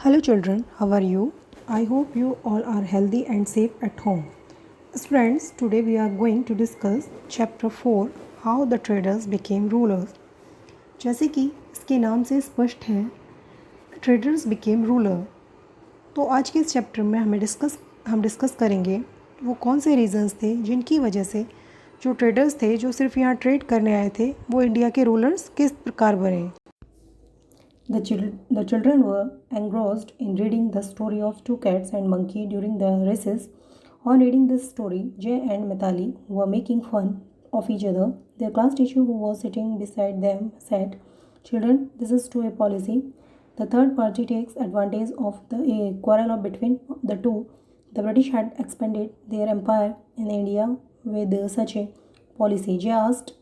Hello, children. How are you? I hope you all are healthy and safe at home. Friends, today we are going to discuss chapter 4 How the Traders Became Rulers. जैसे कि इसके नाम से स्पष्ट है, traders became ruler. तो आज के इस चैप्टर में हम डिस्कस करेंगे वो कौन से रीजंस थे जिनकी वजह से जो ट्रेडर्स थे जो सिर्फ यहाँ ट्रेड करने आए थे वो इंडिया के रूलर्स किस प्रकार बने। The children were engrossed in reading the story of two cats and monkey during the recess. On reading this story, Jay and Mitali were making fun of each other. Their class teacher, who was sitting beside them, said, "Children, this is to a policy. The third party takes advantage of the quarrel between the two. The British had expanded their empire in India with such a policy." Jay asked,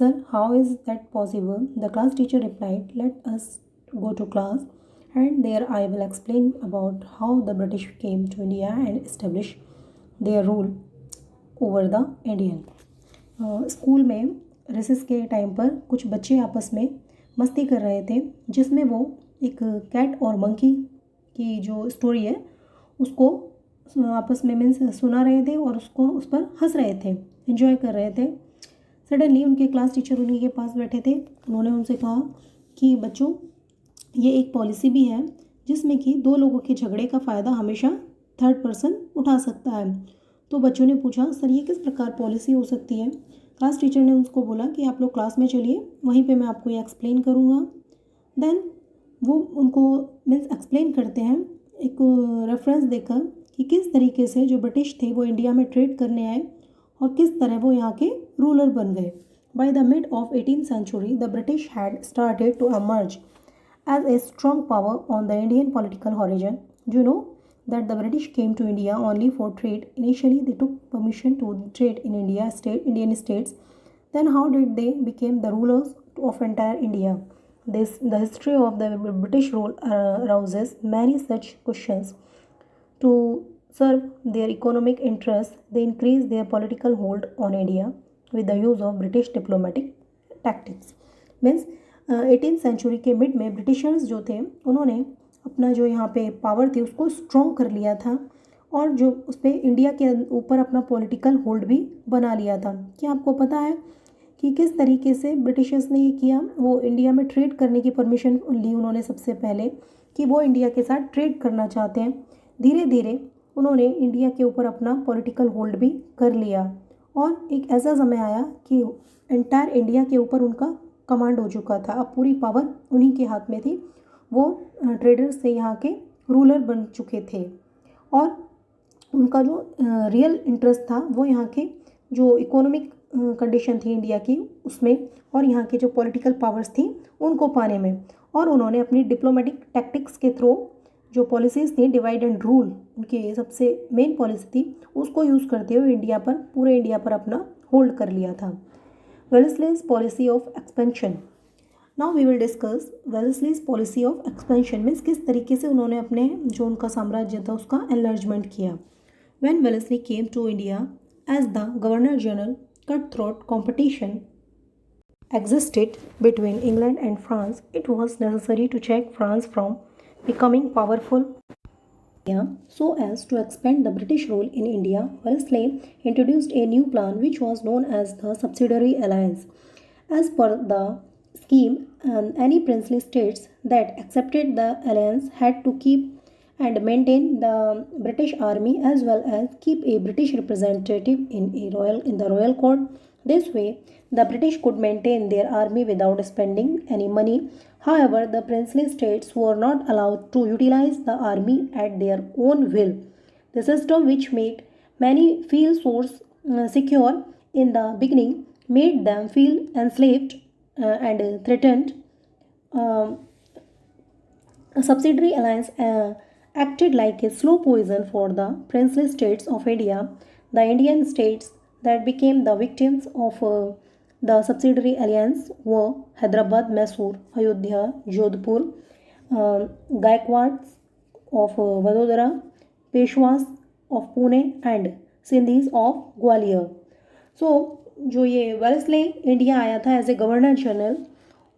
"Sir, how is that possible?" The class teacher replied, "Let us go to class, and there I will explain about how the British came to India and established their rule over the Indian." School में recess के time पर कुछ बच्चे आपस में मस्ती कर रहे थे जिसमें वो एक कैट और मंकी की जो स्टोरी है उसको आपस में मीन्स सुना रहे थे और उसको उस पर हंस रहे थे, एंजॉय कर रहे थे। सडनली उनके क्लास टीचर उन्हीं के पास बैठे थे। उन्होंने उनसे कहा कि बच्चों, ये एक पॉलिसी भी है जिसमें कि दो लोगों के झगड़े का फ़ायदा हमेशा थर्ड पर्सन उठा सकता है। तो बच्चों ने पूछा, सर ये किस प्रकार पॉलिसी हो सकती है? क्लास टीचर ने उसको बोला कि आप लोग क्लास में चलिए, वहीं पे मैं आपको ये एक्सप्लेन करूँगा। देन वो उनको मीन्स एक्सप्लेन करते हैं एक रेफरेंस देकर कि किस तरीके से जो ब्रिटिश थे वो इंडिया में ट्रेड करने आए और किस तरह वो यहाँ के रूलर बन गए। By the mid of 18th century, the British had started to emerge as a strong power on the Indian political horizon. Do you know that the British came to India only for trade? Initially, they took permission to trade in Indian states. Then, how did they become the rulers of entire India? The history of the British rule arouses many such questions. To serve their economic interests, they increased their political hold on India with the use of British diplomatic tactics. Means 18th century के mid में Britishers जो थे उन्होंने अपना जो यहाँ पे power थी उसको स्ट्रॉन्ग कर लिया था और जो उस पर इंडिया के ऊपर अपना पॉलिटिकल होल्ड भी बना लिया था। क्या आपको पता है कि किस तरीके से ब्रिटिशर्स ने ये किया? वो इंडिया में ट्रेड करने की परमिशन ली उन्होंने सबसे पहले कि वो इंडिया के साथ ट्रेड करना चाहते हैं। धीरे धीरे उन्होंने इंडिया के ऊपर अपना पॉलिटिकल होल्ड भी कर लिया और एक ऐसा समय आया कि एंटायर इंडिया के ऊपर उनका कमांड हो चुका था। अब पूरी पावर उन्हीं के हाथ में थी। वो ट्रेडर्स से यहाँ के रूलर बन चुके थे और उनका जो रियल इंटरेस्ट था वो यहाँ के जो इकोनॉमिक कंडीशन थी इंडिया की उसमें और यहाँ के जो पॉलिटिकल पावर्स थी उनको पाने में। और उन्होंने अपनी डिप्लोमेटिक टैक्टिक्स के थ्रू जो पॉलिसीज़ थी, डिवाइड एंड रूल उनकी सबसे मेन पॉलिसी थी, उसको यूज़ करते हुए पूरे इंडिया पर अपना होल्ड कर लिया था। वेल्लेस्ली's policy of expansion. Now we will discuss वेल्लेस्ली's policy of expansion means किस तरीके से उन्होंने अपने जो उनका साम्राज्य था उसका एनलार्जमेंट किया। When Wellesley came to India as the Governor General, cutthroat competition existed between England and France. It was necessary to check France from becoming powerful so as to expand the British rule in India. Wellesley introduced a new plan which was known as the Subsidiary Alliance. As per the scheme, any princely states that accepted the alliance had to keep and maintain the British army as well as keep a British representative in the royal court. This way, the British could maintain their army without spending any money. However, the princely states were not allowed to utilize the army at their own will. The system, which made many feel so secure in the beginning, made them feel enslaved and threatened. Um, a subsidiary alliance acted like a slow poison for the princely states of India. The Indian states that became the victims of the subsidiary alliance were Hyderabad, Mysore, Ayodhya, Jodhpur, Gaikwads of Vadodara, Peshwas of Pune and Sindhis of Gwalior. So जो ये वेल्लेस्ली India आया था as a governor general,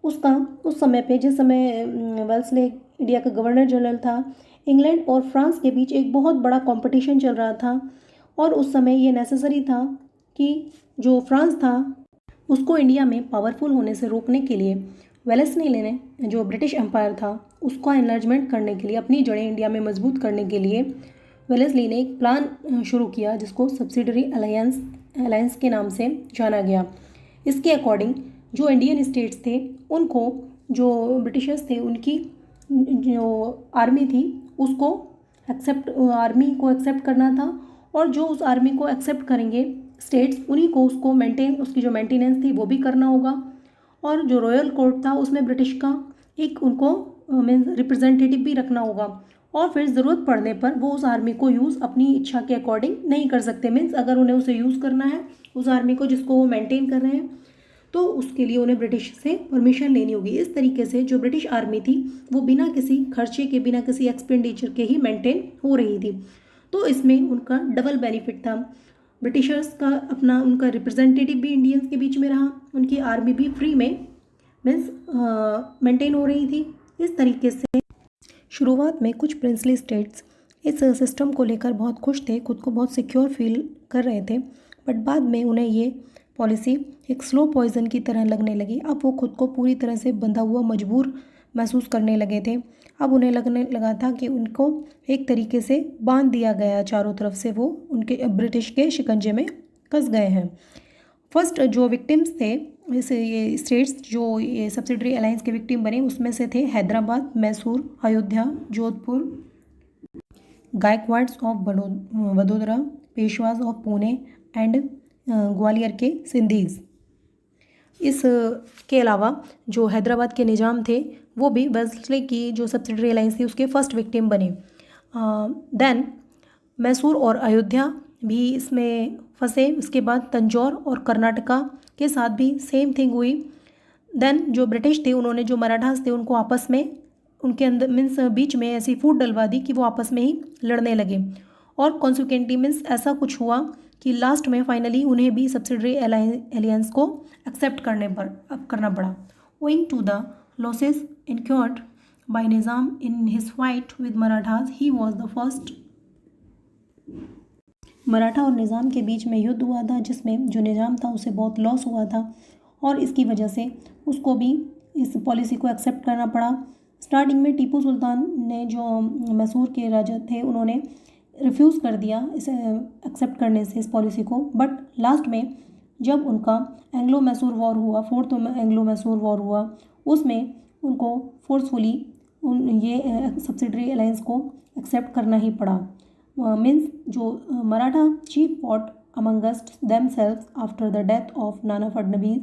उसका उस समय पे जिस समय वेल्लेस्ली इंडिया का गवर्नर जनरल था। इंग्लैंड और फ्रांस के बीच एक बहुत बड़ा कंपटीशन चल रहा था और उस समय ये नेसेसरी था कि जो फ्रांस था उसको इंडिया में पावरफुल होने से रोकने के लिए वेलेस्ली ने जो ब्रिटिश एम्पायर था उसका एनलार्जमेंट करने के लिए, अपनी जड़ें इंडिया में मजबूत करने के लिए वेलेस्ली ने एक प्लान शुरू किया जिसको सब्सिडरी अलायंस के नाम से जाना गया। इसके अकॉर्डिंग जो इंडियन स्टेट्स थे उनको, जो ब्रिटिशर्स थे उनकी जो आर्मी थी उसको आर्मी को एक्सेप्ट करना था और जो उस आर्मी को एक्सेप्ट करेंगे स्टेट्स उन्हीं को उसको उसकी जो मेंटेनेंस थी वो भी करना होगा। और जो रॉयल कोर्ट था उसमें ब्रिटिश का एक उनको रिप्रेजेंटेटिव भी रखना होगा और फिर ज़रूरत पड़ने पर वो उस आर्मी को यूज़ अपनी इच्छा के अकॉर्डिंग नहीं कर सकते। मीन्स अगर उन्हें उसे यूज़ करना है उस आर्मी को जिसको वो मेंटेन कर रहे हैं तो उसके लिए उन्हें ब्रिटिश से परमिशन लेनी होगी। इस तरीके से जो ब्रिटिश आर्मी थी वो बिना किसी खर्चे के, बिना किसी एक्सपेंडिचर के ही मेंटेन हो रही थी। तो इसमें उनका डबल बेनिफिट था। ब्रिटिशर्स का अपना उनका रिप्रेजेंटेटिव भी इंडियंस के बीच में रहा, उनकी आर्मी भी फ्री में मीन्स मेंटेन हो रही थी। इस तरीके से शुरुआत में कुछ प्रिंसली स्टेट्स इस सिस्टम को लेकर बहुत खुश थे, खुद को बहुत सिक्योर फील कर रहे थे, बट बाद में उन्हें ये पॉलिसी एक स्लो पॉइजन की तरह लगने लगी। अब वो खुद को पूरी तरह से बंधा हुआ मजबूर महसूस करने लगे थे। अब उन्हें लगने लगा था कि उनको एक तरीके से बांध दिया गया चारों तरफ से, वो उनके ब्रिटिश के शिकंजे में कस गए हैं। फर्स्ट जो विक्टिम्स थे ये स्टेट्स जो ये सब्सिडरी अलायंस के विक्टिम बने उसमें से थे Hyderabad, Mysore, Ayodhya, Jodhpur, Gaikwad's of Vadodara, पेशवाज of Pune and Gwalior के सिंधीज। इस के अलावा जो हैदराबाद के निज़ाम थे वो भी वेल्सली की जो सब्सिडरी अलायंस थी उसके फर्स्ट विक्टिम बने। देन मैसूर और अयोध्या भी इसमें फंसे। उसके बाद तंजौर और कर्नाटका के साथ भी सेम थिंग हुई। देन जो ब्रिटिश थे उन्होंने जो मराठास थे उनको आपस में उनके अंदर मीन्स बीच में ऐसी फूट डलवा दी कि वो आपस में ही लड़ने लगे और कॉन्सिक्वेंटली मीन्स ऐसा कुछ हुआ कि लास्ट में फाइनली उन्हें भी सब्सिडरी अलायंस को एक्सेप्ट करना पड़ा। Owing to the losses incurred by Nizam in his fight with Marathas, he was the first. Maratha और निज़ाम के बीच में युद्ध हुआ था जिसमें जो निज़ाम था उसे बहुत लॉस हुआ था और इसकी वजह से उसको भी इस पॉलिसी को एक्सेप्ट करना पड़ा। स्टार्टिंग में टीपू सुल्तान ने जो मैसूर के राजा थे उन्होंने रिफ्यूज़ कर दिया इसे एक्सेप्ट करने से इस पॉलिसी को, बट लास्ट में जब उनका एंग्लो मैसूर वॉर हुआ, फोर्थ एंग्लो मैसूर वॉर हुआ, उसमें उनको फोर्सफुली ये सब्सिडरी अलायंस को एक्सेप्ट करना ही पड़ा। मीन्स जो Maratha chief fought amongst themselves after the death of Nana Fadnavis.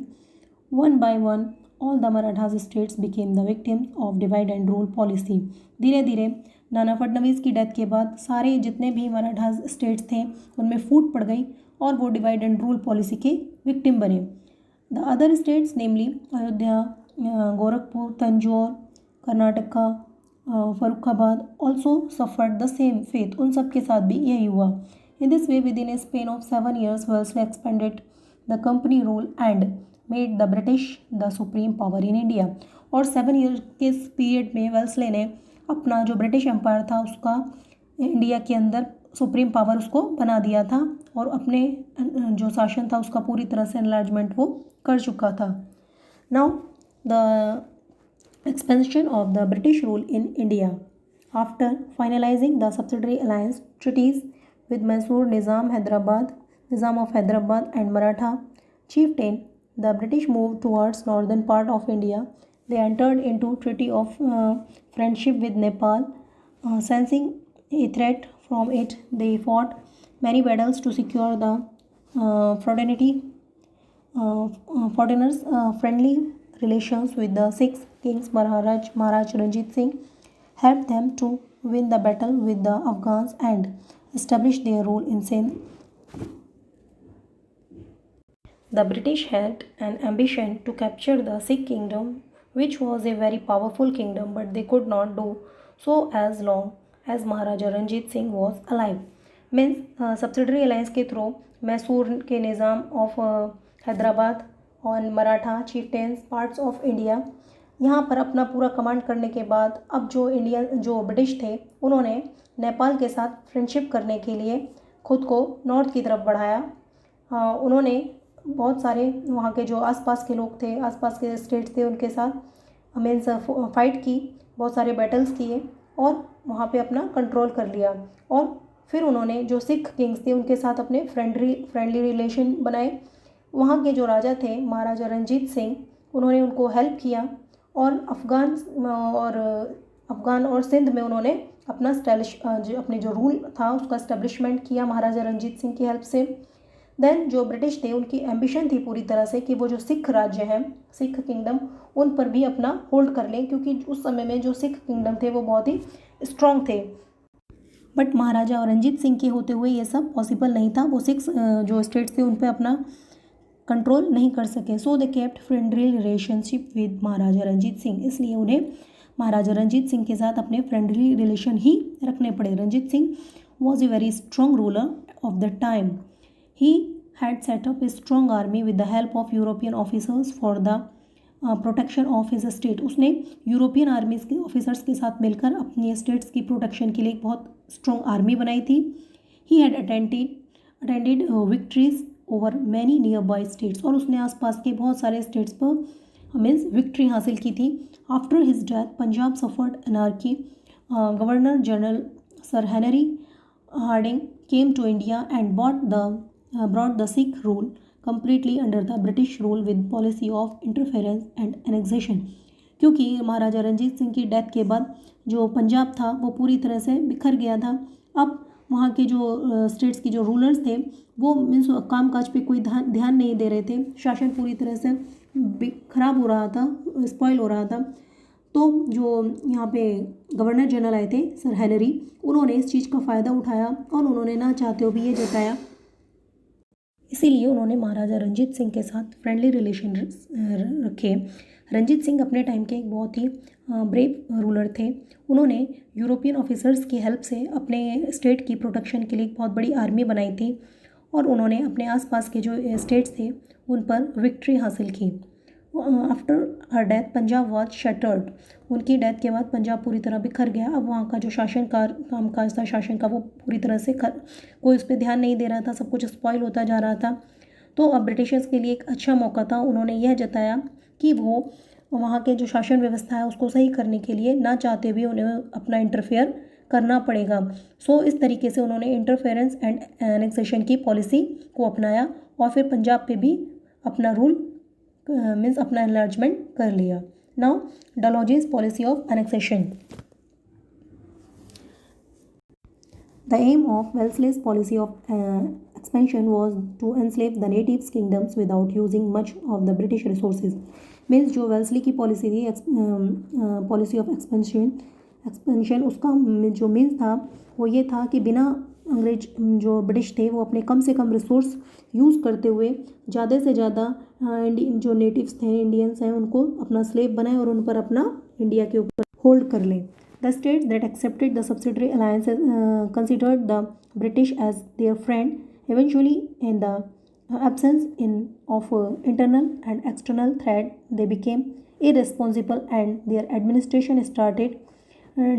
One by one, all the Marathas states became the victims of divide and rule policy. धीरे धीरे नाना फडनवीस की डेथ के बाद सारे जितने भी मराठा स्टेट्स थे उनमें फूट पड़ गई और वो डिवाइड एंड रूल पॉलिसी के विक्टिम बने। The other states namely Ayodhya, Gorakhpur, Tanjore, Karnataka, Farrukhabad also suffered the same faith. उन सब के साथ भी यही हुआ। In this way with in A span of 7 years Wellesley expanded the company rule and made the British the supreme power in India. और 7 years के period में वेल्सली ने अपना जो ब्रिटिश एम्पायर था उसका इंडिया के अंदर सुप्रीम पावर उसको बना दिया था और अपने जो शासन था उसका पूरी तरह से एनलार्जमेंट वो कर चुका था। Now the expansion of the British rule in India. After finalizing the subsidiary alliance treaties with Mysore Nizam of Hyderabad and Maratha chieftain, the British moved towards northern part of India. They entered into treaty of friendship with Nepal. Sensing a threat from it, they fought many battles to secure the foreigners friendly relations with the six kings. Maharaj Ranjit Singh helped them to win the battle with the Afghans and establish their rule in Sindh. The British had an ambition to capture the Sikh kingdom, which was a very powerful kingdom, but they could not do so as long as Maharaja Ranjit Singh was alive. Means subsidiary alliance के through Mysore के निज़ाम of Hyderabad और Maratha chieftains parts of India, यहाँ पर अपना पूरा command करने के बाद अब जो ब्रिटिश थे उन्होंने नेपाल के साथ फ्रेंडशिप करने के लिए खुद को नॉर्थ की तरफ बढ़ाया। उन्होंने बहुत सारे वहाँ के जो आसपास के लोग थे, आसपास के स्टेट्स थे, उनके साथ मीन्स फाइट की, बहुत सारे बैटल्स किए और वहाँ पे अपना कंट्रोल कर लिया। और फिर उन्होंने जो सिख किंग्स थे उनके साथ अपने फ्रेंडली रिलेशन बनाए। वहाँ के जो राजा थे महाराजा रंजीत सिंह, उन्होंने उनको हेल्प किया और अफ़गान और सिंध में उन्होंने अपने जो रूल था उसका इस्टेब्लिशमेंट किया महाराजा रंजीत सिंह की हेल्प से। देन जो ब्रिटिश थे उनकी एम्बिशन थी पूरी तरह से कि वो जो सिख राज्य हैं, सिख किंगडम, उन पर भी अपना होल्ड कर लें, क्योंकि उस समय में जो सिख किंगडम थे वो बहुत ही स्ट्रॉन्ग थे। बट महाराजा रंजीत सिंह के होते हुए ये सब पॉसिबल नहीं था। वो सिक्स जो स्टेट्स थे उन पर अपना कंट्रोल नहीं कर सके। So they kept friendly relationship with Maharaja Ranjit Singh. इसलिए उन्हें महाराजा रंजीत सिंह के साथ अपने फ्रेंडली रिलेशन ही रखने पड़े। Ranjit Singh was a very strong ruler of the time. He had set up a strong army with the help of European officers for the protection of his state. उसने European armies के officers के साथ मिलकर अपनी states की protection के लिए एक बहुत स्ट्रॉन्ग आर्मी बनाई थी। He had attended victories over many near by states. और उसने आसपास के बहुत सारे स्टेट्स पर मीन्स विक्ट्री हासिल की थी। After his death Punjab suffered anarchy. Governor general sir Henry Hardinge came to India and brought the Sikh rule completely under the British rule with policy of interference and annexation। क्योंकि महाराजा रंजीत सिंह की death के बाद जो पंजाब था वो पूरी तरह से बिखर गया था। अब वहाँ के जो स्टेट्स के जो रूलर्स थे वो मीन्स काम काज पे कोई ध्यान नहीं दे रहे थे। शासन पूरी तरह से खराब हो रहा था, स्पॉइल हो रहा था। तो जो यहाँ पे गवर्नर जनरल आए थे सर हेनरी, उन्होंने इस चीज़ का फ़ायदा उठाया और उन्होंने ना चाहते हुए भी ये जताया, इसीलिए उन्होंने महाराजा रंजीत सिंह के साथ फ्रेंडली रिलेशन रखे। रंजीत सिंह अपने टाइम के एक बहुत ही ब्रेव रूलर थे। उन्होंने यूरोपियन ऑफिसर्स की हेल्प से अपने स्टेट की प्रोटेक्शन के लिए एक बहुत बड़ी आर्मी बनाई थी और उन्होंने अपने आसपास के जो स्टेट्स थे उन पर विक्ट्री हासिल की। After her death Punjab was shattered. उनकी डेथ के बाद पंजाब पूरी तरह बिखर गया। अब वहाँ का जो कामकाज था शासन का वो पूरी तरह से कोई उस पर ध्यान नहीं दे रहा था, सब कुछ स्पॉइल होता जा रहा था। तो अब ब्रिटिशर्स के लिए एक अच्छा मौका था। उन्होंने यह जताया कि वो वहाँ के जो शासन व्यवस्था है उसको सही करने के लिए ना चाहते भी उन्हें अपना इंटरफेयर करना पड़ेगा। सो इस तरीके से उन्होंने इंटरफेरेंस एंड एनेक्सेशन की पॉलिसी को अपनाया और फिर पंजाब पे भी अपना रूल मीन्स अपना एनलार्जमेंट कर लिया। Now Dalhousie's policy of annexation. The aim of Wellesley's policy of expansion was to enslave the native kingdoms without using much of the British resources। Means जो वेल्सली की पॉलिसी थी policy of expansion उसका जो means था वो ये था कि बिना अंग्रेज जो ब्रिटिश थे वो अपने कम से कम रिसोर्स यूज़ करते हुए ज़्यादा से ज़्यादा जो नेटिव्स थे, इंडियंस हैं, उनको अपना स्लेव बनाए और उन पर अपना इंडिया के ऊपर होल्ड कर लें। The states that accepted the subsidiary alliances considered the British as their friend. Eventually, in the absence of internal and external threat, they became irresponsible and their administration started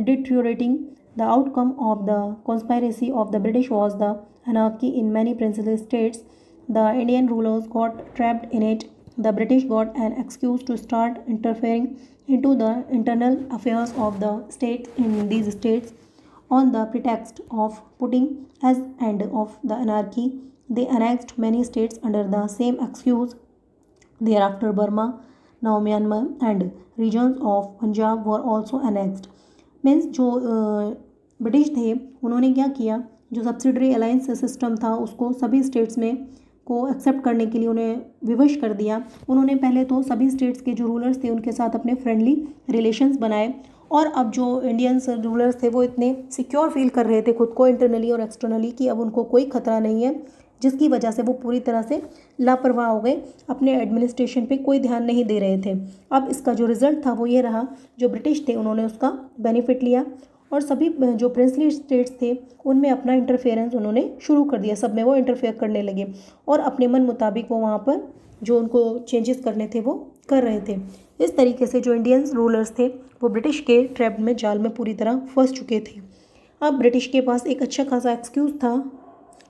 deteriorating. The outcome of the conspiracy of the British was the anarchy in many princely states. The Indian rulers got trapped in it. The British got an excuse to start interfering into the internal affairs of the state in these states on the pretext of putting an end of the anarchy. They annexed many states under the same excuse. Thereafter, Burma, now Myanmar, and regions of Punjab were also annexed. Means जो British थे उन्होंने क्या किया, जो subsidiary alliance system था उसको सभी states में को एक्सेप्ट करने के लिए उन्हें विवश कर दिया। उन्होंने पहले तो सभी स्टेट्स के जो रूलर्स थे उनके साथ अपने फ्रेंडली रिलेशंस बनाए और अब जो इंडियंस रूलर्स थे वो इतने सिक्योर फील कर रहे थे खुद को इंटरनली और एक्सटर्नली कि अब उनको कोई खतरा नहीं है, जिसकी वजह से वो पूरी तरह से लापरवाह हो गए, अपने एडमिनिस्ट्रेशन पे कोई ध्यान नहीं दे रहे थे। अब इसका जो रिज़ल्ट था वो ये रहा, जो ब्रिटिश थे उन्होंने उसका बेनिफिट लिया और सभी जो प्रिंसली स्टेट्स थे उनमें अपना इंटरफेरेंस उन्होंने शुरू कर दिया। सब में वो इंटरफेयर करने लगे और अपने मन मुताबिक वो वहाँ पर जो उनको चेंजेस करने थे वो कर रहे थे। इस तरीके से जो इंडियन रूलर्स थे वो ब्रिटिश के ट्रैप में, जाल में पूरी तरह फंस चुके थे। अब ब्रिटिश के पास एक अच्छा खासा एक्सक्यूज़ था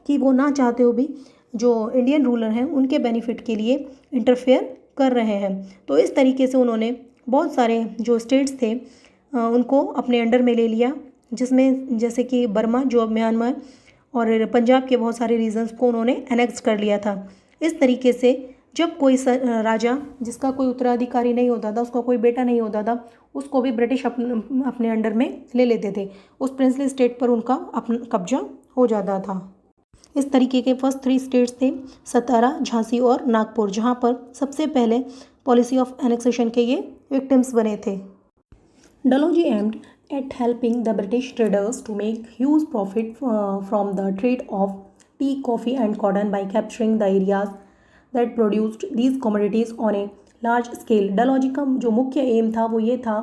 कि वो ना चाहते हुए भी जो इंडियन रूलर हैं उनके बेनिफिट के लिए इंटरफेयर कर रहे हैं। तो इस तरीके से उन्होंने बहुत सारे जो स्टेट्स थे उनको अपने अंडर में ले लिया, जिसमें जैसे कि बर्मा, जो अब म्यांमार, और पंजाब के बहुत सारे रीजन्स को उन्होंने एनेक्स कर लिया था। इस तरीके से जब कोई राजा जिसका कोई उत्तराधिकारी नहीं होता था, उसका कोई बेटा नहीं होता था, उसको भी ब्रिटिश अपने अंडर में ले लेते थे। उस प्रिंसली स्टेट पर उनका अपना कब्जा हो जाता था। इस तरीके के फर्स्ट 3 स्टेट्स थे सतारा, झांसी और नागपुर, जहां पर सबसे पहले पॉलिसी ऑफ एनेक्सेशन के ये विक्टिम्स बने थे। Dalhousie aimed at helping the British traders to make huge profit from the trade of tea, coffee and cotton by capturing the areas that produced these commodities on a large scale. Dalhousie का जो मुख्य M था वो ये था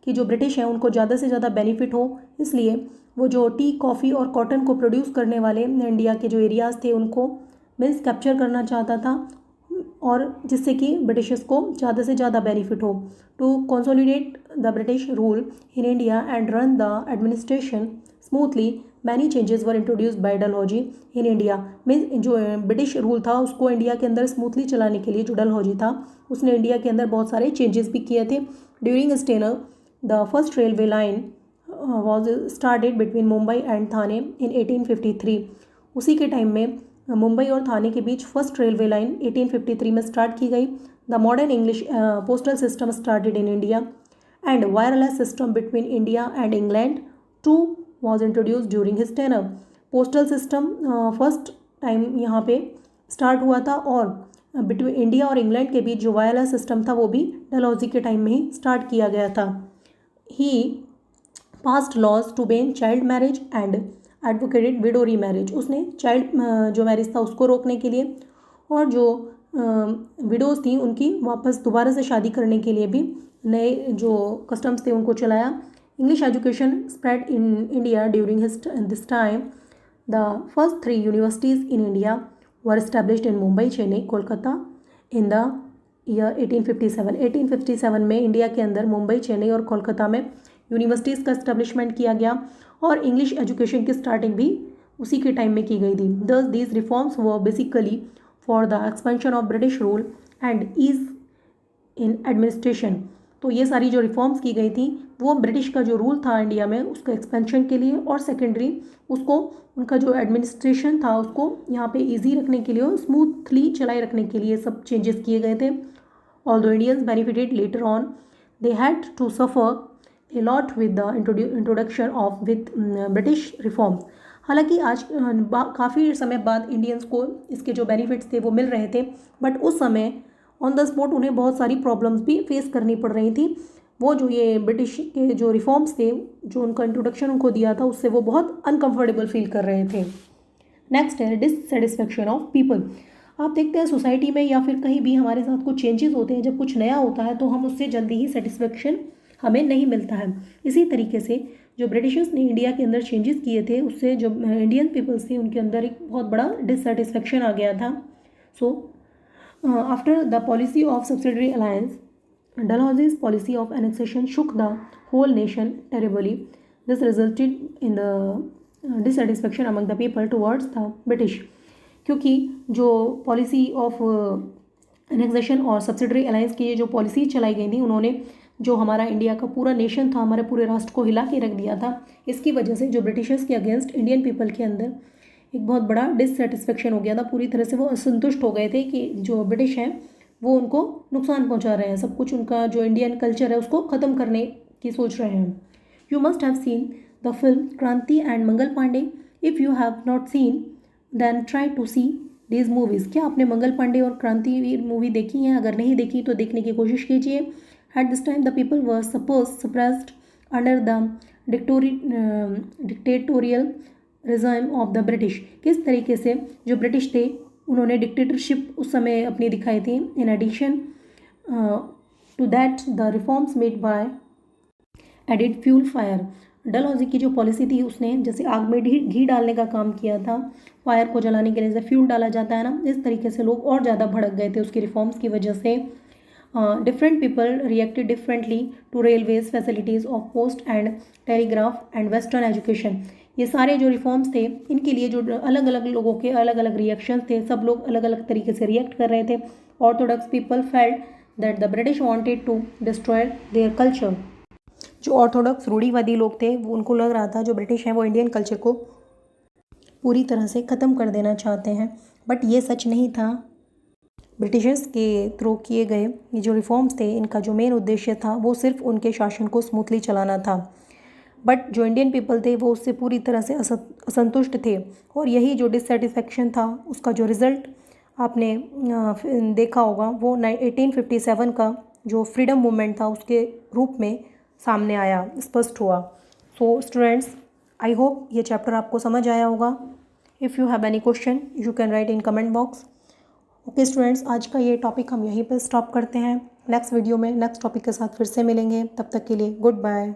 कि जो British हैं उनको ज़्यादा से ज़्यादा बेनिफिट हो, इसलिए वो जो टी, कॉफ़ी और कॉटन को प्रोड्यूस करने वाले इंडिया के जो एरियाज़ थे उनको मीन्स कैप्चर करना चाहता था, और जिससे कि ब्रिटिशर्स को ज़्यादा से ज़्यादा बेनिफिट हो। To consolidate the British rule in India and run the administration smoothly, many changes were introduced by Dalhousie in India. Means जो ब्रिटिश रूल था उसको इंडिया के अंदर स्मूथली चलाने के लिए जो डलहौजी था उसने इंडिया के अंदर बहुत सारे चेंजेस भी किए थे। During his tenure the first railway line was started between Mumbai and Thane in 1853। उसी के टाइम में मुंबई और थाने के बीच फर्स्ट रेलवे लाइन 1853 में स्टार्ट की गई। The modern English postal system started in India and wireless system between India and England too was introduce during his tenure. Postal system first time यहाँ पे स्टार्ट हुआ था, और बिटवीन इंडिया और England के बीच जो वायरलेस सिस्टम था वो भी डलहौजी के टाइम में ही स्टार्ट किया गया था। He passed laws to ban child marriage and advocated widow remarriage. उसने चाइल्ड जो मैरिज था उसको रोकने के लिए और जो विडोज़ थी उनकी वापस दोबारा से शादी करने के लिए भी नए जो कस्टम्स थे उनको चलाया। English education spread in India during this time. The first 3 universities in India were established in Mumbai, Chennai, Kolkata in the year 1857। 1857 में इंडिया के अंदर मुंबई, चेन्नई और कोलकाता में यूनिवर्सिटीज़ का इस्टेब्लिशमेंट किया गया और इंग्लिश एजुकेशन की स्टार्टिंग भी उसी के टाइम में की गई थी। Thus these reforms were basically for the expansion of British rule and ease in administration. तो ये सारी जो रिफॉर्म्स की गई थी वो ब्रिटिश का जो रूल था इंडिया में उसका एक्सपेंशन के लिए, और सेकेंडरी उसको उनका जो एडमिनिस्ट्रेशन था उसको यहाँ पे इजी रखने के लिए और स्मूथली चलाए रखने के लिए सब चेंजेस किए गए थे। Although Indians benefited later on, they had to suffer a lot with the introduction of with British reforms। हालांकि आज काफ़ी समय बाद इंडियंस को इसके जो बेनिफिट्स थे वो मिल रहे थे, बट उस समय ऑन द स्पॉट उन्हें बहुत सारी प्रॉब्लम्स भी फेस करनी पड़ रही थी। वो जो ये ब्रिटिश के जो रिफॉर्म्स थे, जो उनका इंट्रोडक्शन उनको दिया था, उससे वो बहुत अनकम्फर्टेबल फील कर रहे थे। नेक्स्ट है डिससेटिस्फेक्शन ऑफ पीपल। आप देखते हैं सोसाइटी में या फिर कहीं भी हमारे साथ कुछ चेंजेस होते हैं, जब कुछ नया होता है तो हम उससे जल्दी ही सेटिस्फेक्शन हमें नहीं मिलता है। इसी तरीके से जो ब्रिटिशर्स ने इंडिया के अंदर चेंजेस किए थे उससे जो इंडियन पीपल्स थे उनके अंदर एक बहुत बड़ा डिससेटिस्फेक्शन आ गया था। So after the policy of subsidiary alliance, Dalhousie's policy of annexation shook the whole nation terribly. This resulted in the dissatisfaction among the people towards the British. क्योंकि जो पॉलिसी ऑफ एनेक्सेशन और subsidiary alliance की जो policy चलाई गई थी, उन्होंने जो हमारा इंडिया का पूरा नेशन था, हमारे पूरे राष्ट्र को हिला के रख दिया था। इसकी वजह से जो ब्रिटिशर्स के अगेंस्ट इंडियन पीपल के अंदर एक बहुत बड़ा डिससेटिस्फेक्शन हो गया था। पूरी तरह से वो असंतुष्ट हो गए थे कि जो ब्रिटिश हैं वो उनको नुकसान पहुंचा रहे हैं, सब कुछ उनका जो इंडियन कल्चर है उसको ख़त्म करने की सोच रहे हैं। You must have seen the film Kranti and Mangal Pandey. If you have not seen then try to see these movies. क्या आपने मंगल पांडे और क्रांति मूवी देखी हैं? अगर नहीं देखी तो देखने की कोशिश कीजिए। At this time, the people were suppressed under the dictatorial regime of the British। किस तरीके से जो ब्रिटिश थे उन्होंने डिक्टेटरशिप उस समय अपनी दिखाई थी। In addition to that, the reforms made by added fuel fire। Dalhousie की जो पॉलिसी थी उसने जैसे आग में घी डालने का काम किया था। फायर को जलाने के लिए जैसे फ्यूल डाला जाता है ना, इस तरीके से लोग और ज़्यादा भड़क गए थे उसकी रिफॉर्म्स की वजह से। different people reacted differently to railways facilities of post and telegraph and western education. ये सारे जो रिफॉर्म्स थे इनके लिए जो अलग अलग लोगों के अलग अलग रिएक्शंस थे, सब लोग अलग अलग तरीके से रिएक्ट कर रहे थे. Orthodox people felt that the British wanted to destroy their culture. जो ऑर्थोडॉक्स रूढ़िवादी लोग थे वो उनको लग रहा था जो ब्रिटिश हैं वो इंडियन कल्चर को पूरी तरह से ख़त्म कर देना चाहते हैं. बट ये सच नहीं था. ब्रिटिशर्स के थ्रू किए गए ये जो रिफॉर्म्स थे इनका जो मेन उद्देश्य था वो सिर्फ उनके शासन को स्मूथली चलाना था. बट जो इंडियन पीपल थे वो उससे पूरी तरह से असंतुष्ट थे. और यही जो डिससेटिस्फेक्शन था उसका जो रिज़ल्ट आपने देखा होगा वो 1857 का जो फ्रीडम मूवमेंट था उसके रूप में सामने आया, स्पष्ट हुआ. सो स्टूडेंट्स, आई होप ये चैप्टर आपको समझ आया होगा. If you have any question you can write in comment box. Okay students, आज का ये टॉपिक हम यहीं पर स्टॉप करते हैं. नेक्स्ट वीडियो में नेक्स्ट टॉपिक के साथ फिर से मिलेंगे. तब तक के लिए गुड बाय.